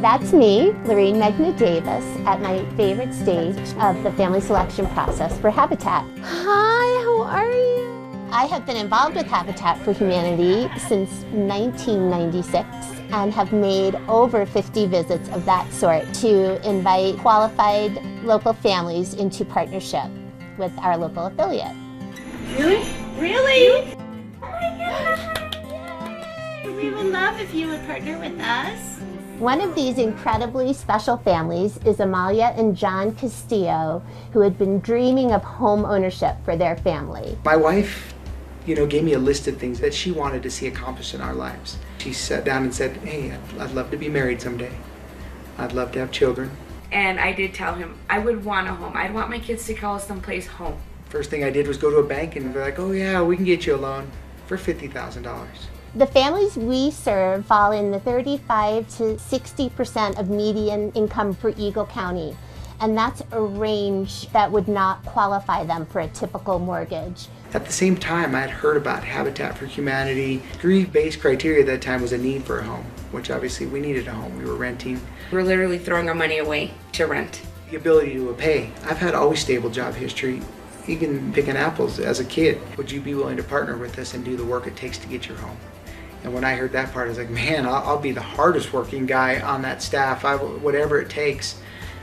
That's me, Lorene Megna Davis, at my favorite stage of the family selection process for Habitat. Hi, how are you? I have been involved with Habitat for Humanity since 1996 and have made over 50 visits of that sort to invite qualified local families into partnership with our local affiliate. Really? Really? Oh my God! We would love if you would partner with us. One of these incredibly special families is Amalia and John Castillo, who had been dreaming of home ownership for their family. My wife, gave me a list of things that she wanted to see accomplished in our lives. She sat down and said, hey, I'd love to be married someday. I'd love to have children. And I did tell him I would want a home. I'd want my kids to call someplace home. First thing I did was go to a bank and they're like, oh yeah, we can get you a loan for $50,000. The families we serve fall in the 35 to 60% of median income for Eagle County. And that's a range that would not qualify them for a typical mortgage. At the same time, I had heard about Habitat for Humanity. Three base criteria at that time was a need for a home, which obviously we needed a home. We were renting. We're literally throwing our money away to rent. The ability to pay. I've had always stable job history, even picking apples as a kid. Would you be willing to partner with us and do the work it takes to get your home? And when I heard that part, I was like, man, I'll be the hardest working guy on that staff. Whatever it takes.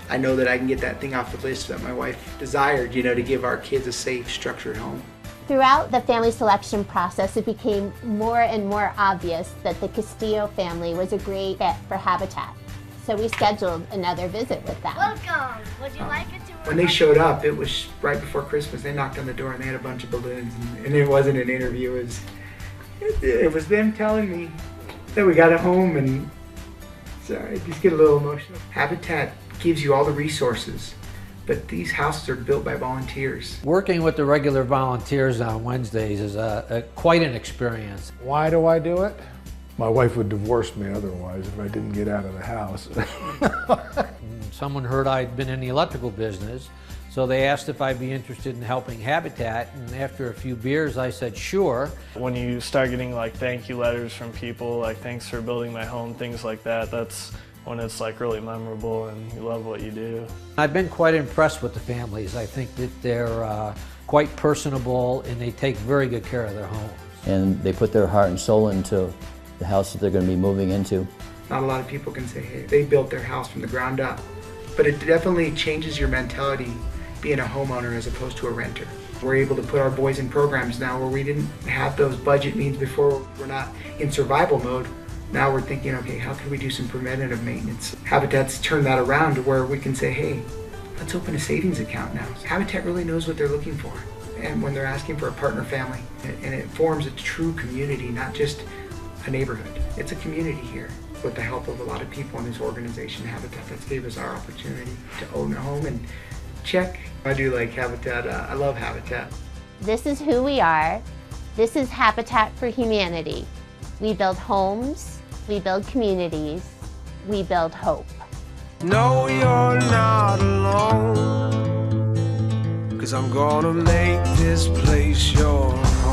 I know that I can get that thing off the list that my wife desired, to give our kids a safe, structured home. Throughout the family selection process, it became more and more obvious that the Castillo family was a great fit for Habitat. So we scheduled another visit with them. Welcome. Would you like it to? When they showed up, it was right before Christmas. They knocked on the door and they had a bunch of balloons. And it wasn't an interview. It was them telling me that we got a home, and sorry, I just get a little emotional. Habitat gives you all the resources, but these houses are built by volunteers. Working with the regular volunteers on Wednesdays is quite an experience. Why do I do it? My wife would divorce me otherwise if I didn't get out of the house. Someone heard I'd been in the electrical business, so they asked if I'd be interested in helping Habitat, and after a few beers I said sure. When you start getting thank you letters from people, thanks for building my home, things like that, that's when it's really memorable and you love what you do. I've been quite impressed with the families. I think that they're quite personable and they take very good care of their homes. And they put their heart and soul into the house that they're going to be moving into. Not a lot of people can say, hey, they built their house from the ground up. But it definitely changes your mentality being a homeowner as opposed to a renter. We're able to put our boys in programs now where we didn't have those budget means before. We're not in survival mode. Now we're thinking, okay, how can we do some preventative maintenance? Habitat's turned that around to where we can say, hey, let's open a savings account now. Habitat really knows what they're looking for. And when they're asking for a partner family, and it forms a true community, not just a neighborhood. It's a community here. With the help of a lot of people in this organization, Habitat, that's gave us our opportunity to own a home and check. I do like Habitat. I love Habitat. This is who we are. This is Habitat for Humanity. We build homes, we build communities, we build hope. No, you're not alone, 'cause I'm gonna make this place your home.